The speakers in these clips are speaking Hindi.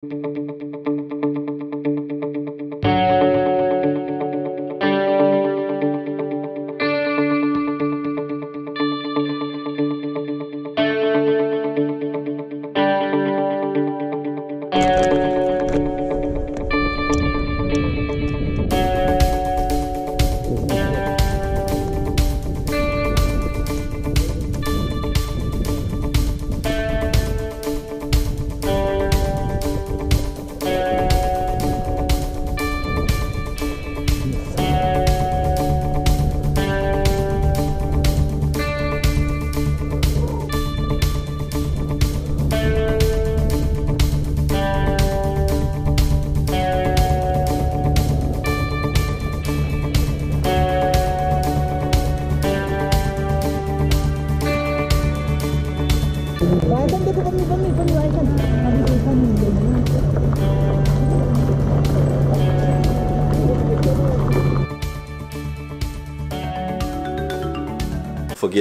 फकीरा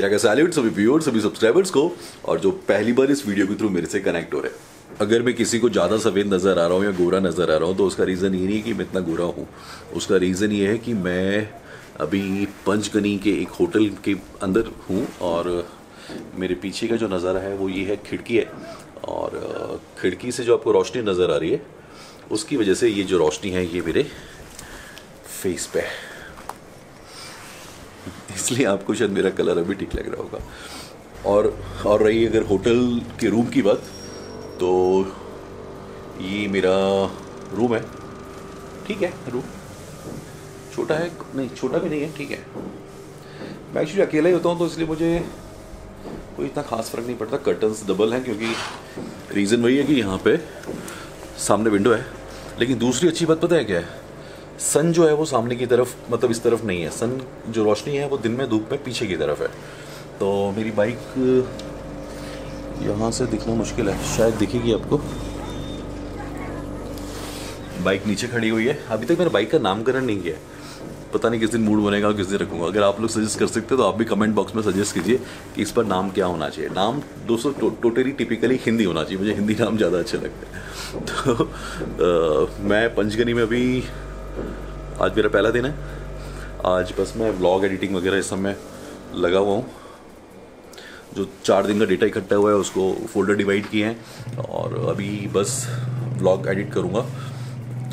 का सैल्यूट सभी व्यूअर्स सभी सब्सक्राइबर्स को, और जो पहली बार इस वीडियो के थ्रू मेरे से कनेक्ट हो रहे हैं। अगर मैं किसी को ज़्यादा सफ़ेद नज़र आ रहा हूँ या गोरा नज़र आ रहा हूँ तो उसका रीज़न ये नहीं कि मैं इतना गोरा हूँ। उसका रीज़न ये है कि मैं अभी पंचगनी के एक होटल के अंदर हूँ और मेरे पीछे का जो नज़ारा है वो ये है, खिड़की है, और खिड़की से जो आपको रोशनी नज़र आ रही है उसकी वजह से ये जो रोशनी है ये मेरे फेस पे है, इसलिए आपको शायद मेरा कलर अभी ठीक लग रहा होगा। और रही अगर होटल के रूम की बात, तो ये मेरा रूम है। ठीक है, रूम छोटा है, नहीं छोटा भी नहीं है, ठीक है। मैं एक्चुअली अकेला ही होता हूँ तो इसलिए मुझे कोई इतना खास फ़र्क नहीं पड़ता। कर्टन्स डबल हैं क्योंकि रीज़न वही है कि यहाँ पे सामने विंडो है। लेकिन दूसरी अच्छी बात पता है क्या है, सन जो है वो सामने की तरफ, मतलब इस तरफ नहीं है। सन जो रोशनी है वो दिन में धूप में पीछे की तरफ है। तो मेरी बाइक यहाँ से दिखना मुश्किल है, शायद दिखेगी आपको। बाइक नीचे खड़ी हुई है। अभी तक मैंने बाइक का नामकरण नहीं किया है, पता नहीं किस दिन मूड बनेगा और किस दिन रखूँगा। अगर आप लोग सजेस्ट कर सकते हो तो आप भी कमेंट बॉक्स में सजेस्ट कीजिए कि इस पर नाम क्या होना चाहिए। नाम दोस्तों टोटली टिपिकली हिंदी होना चाहिए, मुझे हिंदी नाम ज़्यादा अच्छे लगते हैं। तो मैं पंचगनी में अभी, आज मेरा पहला दिन है। आज बस मैं व्लॉग एडिटिंग वगैरह इस समय लगा हुआ हूँ। जो 4 दिन का डेटा इकट्ठा हुआ है उसको फोल्डर डिवाइड किए हैं और अभी बस व्लॉग एडिट करूँगा।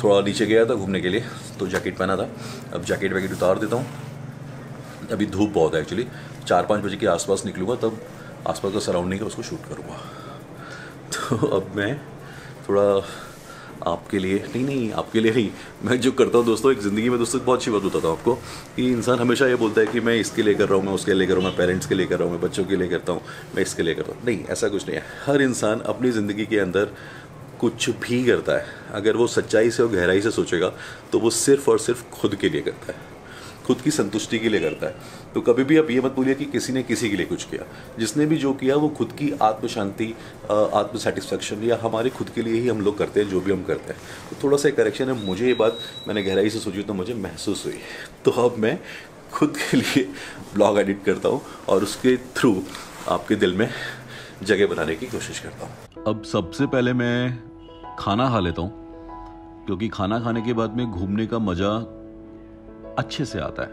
थोड़ा नीचे गया था घूमने के लिए तो जैकेट पहना था, अब जैकेट वैकेट उतार देता हूँ। अभी धूप बहुत है एक्चुअली, 4-5 बजे के आसपास निकलूँगा, तब आसपास का सराउंडिंग है उसको शूट करूँगा। तो अब मैं थोड़ा आपके लिए नहीं आपके लिए नहीं, मैं जो करता हूँ दोस्तों, एक ज़िंदगी में दोस्तों बहुत अच्छी बात बताता हूँ आपको कि इंसान हमेशा ये बोलता है कि मैं इसके लिए कर रहा हूँ, मैं उसके लिए कर रहा हूँ, मैं पेरेंट्स के लिए कर रहा हूँ, मैं बच्चों के लिए करता हूँ, मैं इसके लिए करता हूँ। नहीं, ऐसा कुछ नहीं है। हर इंसान अपनी ज़िंदगी के अंदर कुछ भी करता है, अगर वो सच्चाई से और गहराई से सोचेगा तो वो सिर्फ़ और सिर्फ खुद के लिए करता है, खुद की संतुष्टि के लिए करता है। तो कभी भी आप ये मत बोलिए कि किसी ने किसी के लिए कुछ किया। जिसने भी जो किया वो खुद की आत्म शांति, आत्म सेटिस्फैक्शन या हमारे खुद के लिए ही हम लोग करते हैं जो भी हम करते हैं। तो थोड़ा सा करेक्शन है, मुझे ये बात मैंने गहराई से सोची तो मुझे महसूस हुई। तो अब मैं खुद के लिए ब्लॉग एडिट करता हूँ और उसके थ्रू आपके दिल में जगह बनाने की कोशिश करता हूँ। अब सबसे पहले मैं खाना खा लेता हूँ, क्योंकि खाना खाने के बाद में घूमने का मज़ा अच्छे से आता है।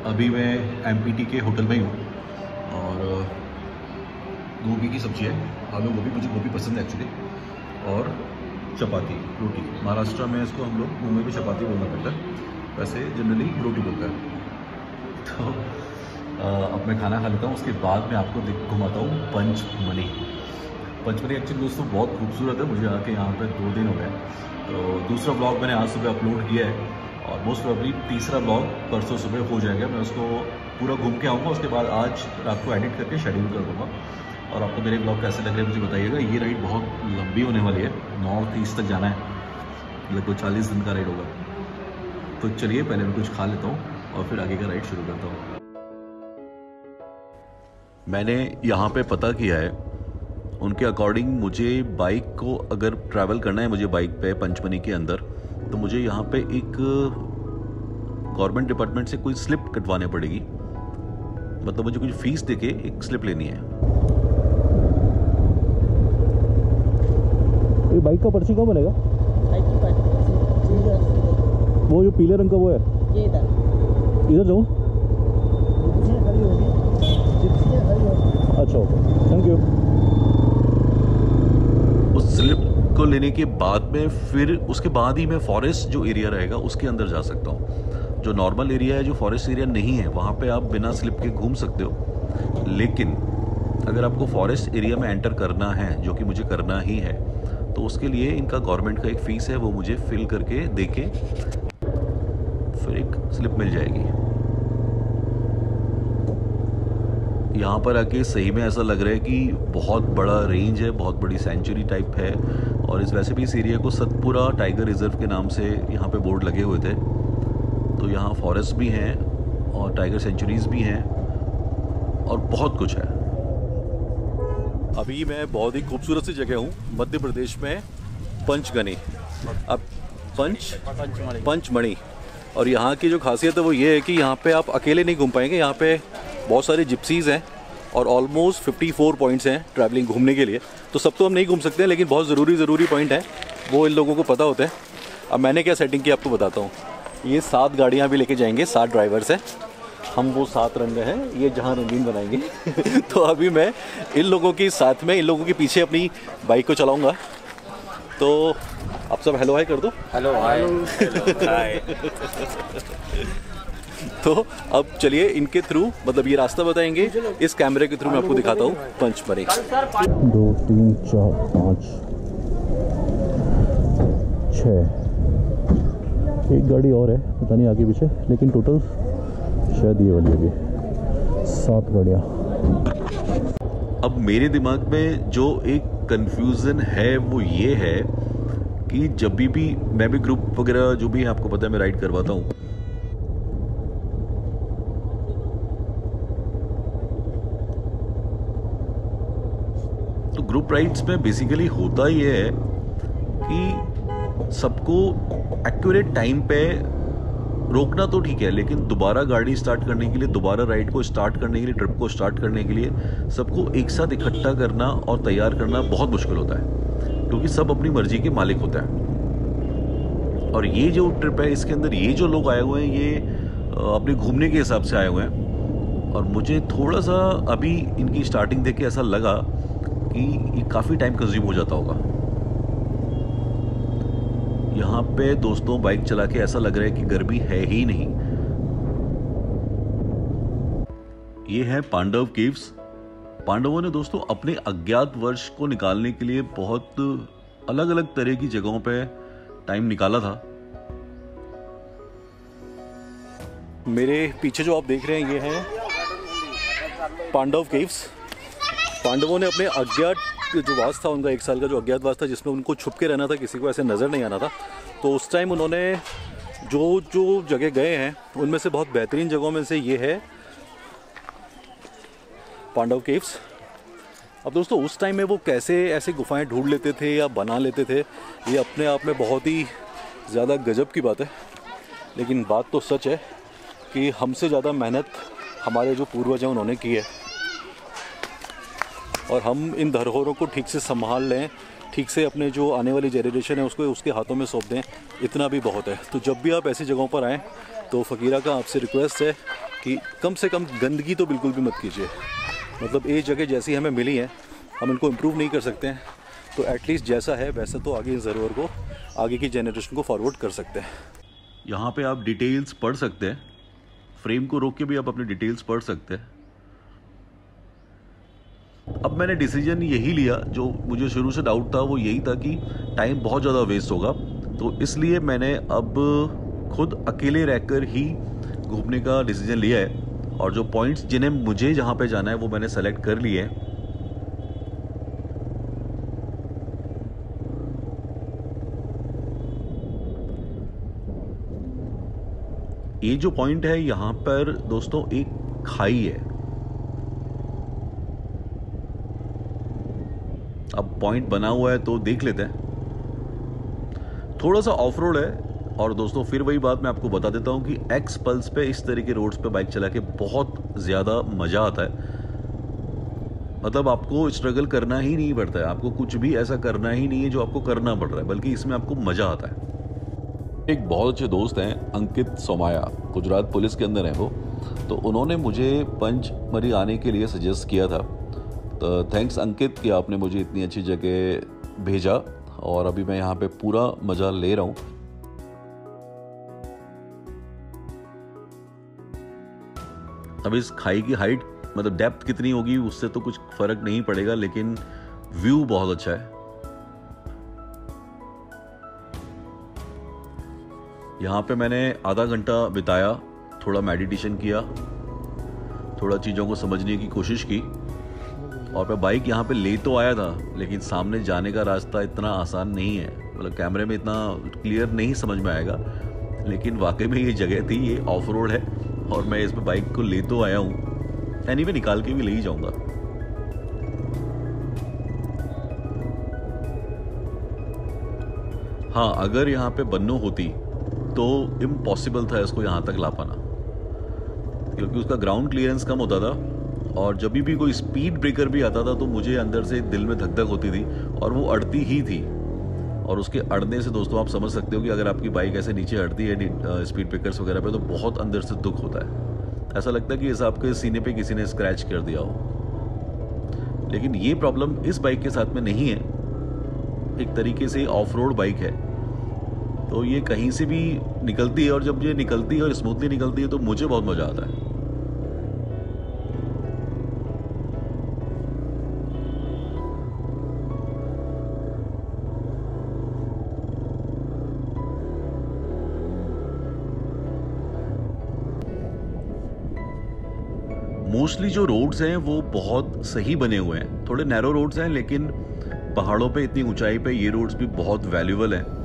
अभी मैं एमपीटी के होटल में ही हूँ और गोभी की सब्जी है, आलू गोभी, मुझे गोभी पसंद है एक्चुअली, और चपाती रोटी। महाराष्ट्र में इसको हम लोग मुंह में भी चपाती बोलना पड़ता है, वैसे जनरली रोटी बोलता है। तो अब मैं खाना खा लेता हूँ, उसके बाद मैं आपको घुमाता हूँ पंचमनी। पंचमनी एक्चुअली दोस्तों बहुत खूबसूरत है, मुझे आके यहाँ पे 2 दिन हो गए। तो दूसरा ब्लॉग मैंने आज सुबह अपलोड किया है और मोस्ट प्रॉब्ली तीसरा ब्लॉग परसों सुबह हो जाएगा। मैं उसको पूरा घूम के आऊँगा, उसके बाद आज रात को एडिट करके शेड्यूल कर दूँगा। और आपको मेरे ब्लॉग कैसे लग रहे हैं मुझे बताइएगा। ये राइड बहुत लंबी होने वाली है, नॉर्थ ईस्ट तक जाना है, लगभग 40 दिन का राइड होगा। तो चलिए पहले मैं कुछ खा लेता हूँ और फिर आगे का राइड शुरू करता हूँ। मैंने यहाँ पे पता किया है, उनके अकॉर्डिंग मुझे बाइक को अगर ट्रैवल करना है मुझे बाइक पे पंचमनी के अंदर, तो मुझे यहाँ पे एक गवर्नमेंट डिपार्टमेंट से कोई स्लिप कटवाने पड़ेगी। मतलब मुझे कुछ फीस देके एक स्लिप लेनी है। बाइक का पर्ची कहाँ बनेगा? वो जो पीले रंग का वो है, ये इधर जाऊँ? अच्छा ओके, थैंक यू। उस स्लिप को लेने के बाद में फिर उसके बाद ही मैं फॉरेस्ट जो एरिया रहेगा उसके अंदर जा सकता हूँ। जो नॉर्मल एरिया है, जो फॉरेस्ट एरिया नहीं है, वहाँ पे आप बिना स्लिप के घूम सकते हो। लेकिन अगर आपको फॉरेस्ट एरिया में एंटर करना है, जो कि मुझे करना ही है, तो उसके लिए इनका गवर्नमेंट का एक फ़ीस है, वो मुझे फिल करके दे के फिर एक स्लिप मिल जाएगी। यहाँ पर आके सही में ऐसा लग रहा है कि बहुत बड़ा रेंज है, बहुत बड़ी सेंचुरी टाइप है। और इस वैसे भी इस एरिया को सतपुरा टाइगर रिजर्व के नाम से यहाँ पे बोर्ड लगे हुए थे। तो यहाँ फॉरेस्ट भी हैं और टाइगर सेंचुरीज भी हैं और बहुत कुछ है। अभी मैं बहुत ही खूबसूरत सी जगह हूँ मध्य प्रदेश में, पंचगनी। अब पंचमढ़ी। और यहाँ की जो खासियत है वो ये है कि यहाँ पे आप अकेले नहीं घूम पाएंगे। यहाँ पे बहुत सारे जिप्सीज़ हैं और ऑलमोस्ट 54 पॉइंट्स हैं ट्रैवलिंग घूमने के लिए। तो सब तो हम नहीं घूम सकते हैं, लेकिन बहुत ज़रूरी पॉइंट हैं, वो इन लोगों को पता होता है। अब मैंने क्या सेटिंग की आपको बताता हूँ। ये 7 गाड़ियाँ भी लेके जाएंगे, 7 ड्राइवर्स हैं। हम वो 7 रंग हैं, ये जहाँ रंगीन बनाएंगे। तो अभी मैं इन लोगों के साथ में, इन लोगों के पीछे अपनी बाइक को चलाऊँगा। तो आप सब हेलो हाय कर दो। Hello hi. तो अब चलिए इनके थ्रू, मतलब ये रास्ता बताएंगे, इस कैमरे के थ्रू मैं आपको दिखाता हूँ पंचमढ़ी। 2 3 4 5 6 एक गाड़ी और है, पता नहीं आगे पीछे, लेकिन टोटल शायद ये वाली होगी 7 गाड़ियाँ। अब मेरे दिमाग में जो एक कंफ्यूजन है वो ये है कि जब भी मैं भी ग्रुप वगैरह जो भी है, आपको पता है मैं राइड करवाता हूँ, तो ग्रुप राइड्स में बेसिकली होता ये है कि सबको एक्यूरेट टाइम पे रोकना तो ठीक है, लेकिन दोबारा गाड़ी स्टार्ट करने के लिए, दोबारा राइड को स्टार्ट करने के लिए, ट्रिप को स्टार्ट करने के लिए सबको एक साथ इकट्ठा करना और तैयार करना बहुत मुश्किल होता है, क्योंकि सब अपनी मर्जी के मालिक होते हैं। और ये जो ट्रिप है, इसके अंदर ये जो लोग आए हुए हैं, ये अपने घूमने के हिसाब से आए हुए हैं। और मुझे थोड़ा सा अभी इनकी स्टार्टिंग देख के ऐसा लगा कि ये काफ़ी टाइम कंज्यूम हो जाता होगा। यहाँ पे दोस्तों बाइक चला के ऐसा लग रहा है कि गर्मी है ही नहीं। ये है पांडव केव्स। पांडवों ने दोस्तों अपने अज्ञात वर्ष को निकालने के लिए बहुत अलग अलग तरह की जगहों पे टाइम निकाला था। मेरे पीछे जो आप देख रहे हैं ये है पांडव केव्स। पांडवों ने अपने अज्ञात जो वास था उनका, 1 साल का जो अज्ञात वास था, जिसमें उनको छुप के रहना था, किसी को ऐसे नज़र नहीं आना था, तो उस टाइम उन्होंने जो जगह गए हैं उनमें से बहुत बेहतरीन जगहों में से ये है पांडव केव्स। अब दोस्तों उस टाइम में वो कैसे ऐसे गुफाएं ढूंढ लेते थे या बना लेते थे, ये अपने आप में बहुत ही ज़्यादा गजब की बात है। लेकिन बात तो सच है कि हमसे ज़्यादा मेहनत हमारे जो पूर्वज हैं उन्होंने की है, और हम इन धरोहरों को ठीक से संभाल लें, ठीक से अपने जो आने वाली जनरेशन है उसको उसके हाथों में सौंप दें, इतना भी बहुत है। तो जब भी आप ऐसी जगहों पर आएँ तो फ़कीरा का आपसे रिक्वेस्ट है कि कम से कम गंदगी तो बिल्कुल भी मत कीजिए। मतलब ये जगह जैसी हमें मिली है, हम इनको इम्प्रूव नहीं कर सकते हैं, तो एटलीस्ट जैसा है वैसा तो आगे इस धरोहर को, आगे की जनरेशन को फॉरवर्ड कर सकते हैं। यहाँ पे आप डिटेल्स पढ़ सकते हैं, फ्रेम को रोक के भी आप अपने डिटेल्स पढ़ सकते हैं। अब मैंने डिसीजन यही लिया, जो मुझे शुरू से डाउट था वो यही था कि टाइम बहुत ज़्यादा वेस्ट होगा, तो इसलिए मैंने अब खुद अकेले रहकर ही घूमने का डिसीजन लिया है। और जो पॉइंट्स जिन्हें मुझे जहाँ पे जाना है वो मैंने सेलेक्ट कर लिए हैं। ये जो पॉइंट है यहाँ पर दोस्तों एक खाई है। अब पॉइंट बना हुआ है तो देख लेते हैं। थोड़ा सा ऑफ रोड है, और दोस्तों फिर वही बात मैं आपको बता देता हूं कि एक्स पल्स पे इस तरह के रोड्स पे बाइक चला के बहुत ज़्यादा मज़ा आता है। मतलब आपको स्ट्रगल करना ही नहीं पड़ता है, आपको कुछ भी ऐसा करना ही नहीं है जो आपको करना पड़ रहा है, बल्कि इसमें आपको मज़ा आता है। एक बहुत अच्छे दोस्त हैं अंकित सोमाया, गुजरात पुलिस के अंदर हैं वो, तो उन्होंने मुझे पंचमरी आने के लिए सजेस्ट किया था। तो थैंक्स अंकित कि आपने मुझे इतनी अच्छी जगह भेजा, और अभी मैं यहाँ पे पूरा मज़ा ले रहा हूँ। अब इस खाई की हाइट मतलब डेप्थ कितनी होगी उससे तो कुछ फर्क नहीं पड़ेगा, लेकिन व्यू बहुत अच्छा है। यहाँ पे मैंने आधा घंटा बिताया, थोड़ा मेडिटेशन किया, थोड़ा चीज़ों को समझने की कोशिश की, और मैं बाइक यहाँ पे ले तो आया था, लेकिन सामने जाने का रास्ता इतना आसान नहीं है, मतलब कैमरे में इतना क्लियर नहीं समझ में आएगा, लेकिन वाकई में ये जगह थी, ये ऑफ रोड है, और मैं इसमें बाइक को ले तो आया हूँ, एनीवे निकाल के भी ले ही जाऊंगा। हाँ, अगर यहाँ पे बन्नो होती तो इम्पॉसिबल था इसको यहाँ तक ला पाना, क्योंकि उसका ग्राउंड क्लियरेंस कम होता था, और जब भी कोई स्पीड ब्रेकर भी आता था तो मुझे अंदर से दिल में धक धक होती थी, और वो अड़ती ही थी। और उसके अड़ने से दोस्तों आप समझ सकते हो कि अगर आपकी बाइक ऐसे नीचे अड़ती है स्पीड ब्रेकर्स वगैरह पे, तो बहुत अंदर से दुख होता है, ऐसा लगता है कि जैसे आपके सीने पे किसी ने स्क्रैच कर दिया हो। लेकिन ये प्रॉब्लम इस बाइक के साथ में नहीं है, एक तरीके से ऑफ रोड बाइक है, तो ये कहीं से भी निकलती है, और जब ये निकलती है और स्मूथली निकलती है तो मुझे बहुत मज़ा आता है। मोस्टली जो रोड्स हैं वो बहुत सही बने हुए हैं, थोड़े नैरो रोड्स हैं, लेकिन पहाड़ों पे इतनी ऊंचाई पे ये रोड्स भी बहुत वैल्यूएबल हैं।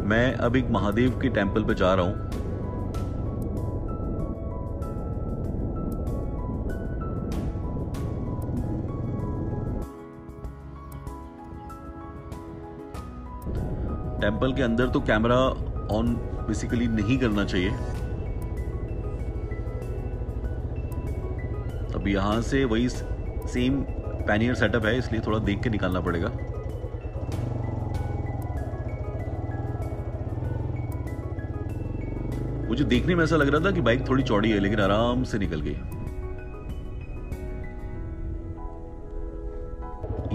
मैं अब एक महादेव के टेंपल पे जा रहा हूं। टेंपल के अंदर तो कैमरा ऑन बेसिकली नहीं करना चाहिए। अब यहां से वही सेम पैनियर सेटअप है, इसलिए थोड़ा देख के निकालना पड़ेगा। मुझे देखने में ऐसा लग रहा था कि बाइक थोड़ी चौड़ी है, लेकिन आराम से निकल गई।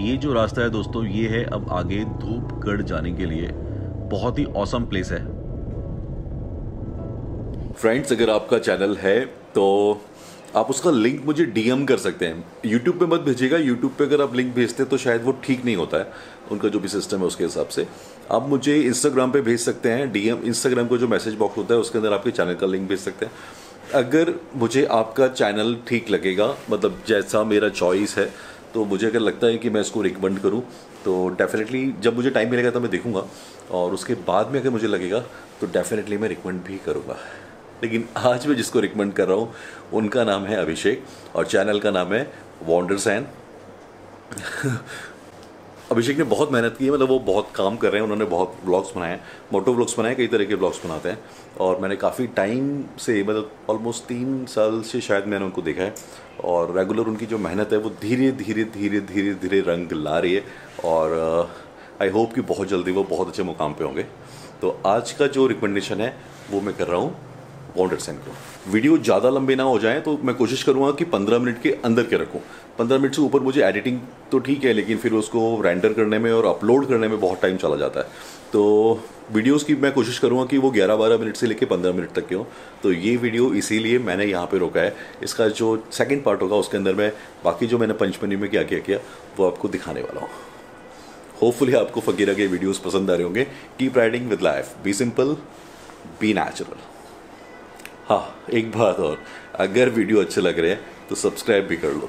ये जो रास्ता है दोस्तों, ये है अब आगे धूपगढ़ जाने के लिए, बहुत ही ऑसम प्लेस है। फ्रेंड्स, अगर आपका चैनल है तो आप उसका लिंक मुझे डीएम कर सकते हैं। यूट्यूब पे मत भेजिएगा, यूट्यूब पे अगर आप लिंक भेजते हैं तो शायद वो ठीक नहीं होता है, उनका जो भी सिस्टम है उसके हिसाब से। आप मुझे इंस्टाग्राम पे भेज सकते हैं डीएम, इंस्टाग्राम को जो मैसेज बॉक्स होता है उसके अंदर आपके चैनल का लिंक भेज सकते हैं। अगर मुझे आपका चैनल ठीक लगेगा, मतलब जैसा मेरा चॉइस है, तो मुझे अगर लगता है कि मैं इसको रिकमेंड करूं तो डेफिनेटली जब मुझे टाइम मिलेगा तो मैं देखूंगा, और उसके बाद में अगर मुझे लगेगा तो डेफिनेटली मैं रिकमेंड भी करूंगा। लेकिन आज मैं जिसको रिकमेंड कर रहा हूँ उनका नाम है अभिषेक, और चैनल का नाम है वॉन्डरसैन। अभिषेक ने बहुत मेहनत की है, मतलब वो बहुत काम कर रहे हैं, उन्होंने बहुत ब्लॉग्स बनाए हैं, मोटो ब्लॉग्स बनाए, कई तरह के ब्लॉग्स बनाते हैं, और मैंने काफ़ी टाइम से, मतलब ऑलमोस्ट 3 साल से शायद मैंने उनको देखा है, और रेगुलर उनकी जो मेहनत है वो धीरे धीरे धीरे धीरे धीरे रंग ला रही है, और आई होप कि बहुत जल्दी वो बहुत अच्छे मुकाम पे होंगे। तो आज का जो रिकमेंडेशन है वो मैं कर रहा हूँ वॉन्डरसैन को। वीडियो ज़्यादा लंबे ना हो जाएं तो मैं कोशिश करूँगा कि 15 मिनट के अंदर के रखूँ। 15 मिनट से ऊपर मुझे एडिटिंग तो ठीक है, लेकिन फिर उसको रेंडर करने में और अपलोड करने में बहुत टाइम चला जाता है। तो वीडियोस की मैं कोशिश करूँगा कि वो 11-12 मिनट से लेकर 15 मिनट तक के हो। तो ये वीडियो इसीलिए मैंने यहाँ पे रोका है। इसका जो सेकंड पार्ट होगा उसके अंदर मैं बाकी जो मैंने पंचमनी में क्या क्या किया वो आपको दिखाने वाला हूँ। होपफुली आपको फकीरा के वीडियोस पसंद आ रहे होंगे। Keep riding with life, be simple, be natural. हाँ, एक बात और, अगर वीडियो अच्छे लग रहे हैं तो सब्सक्राइब भी कर लो।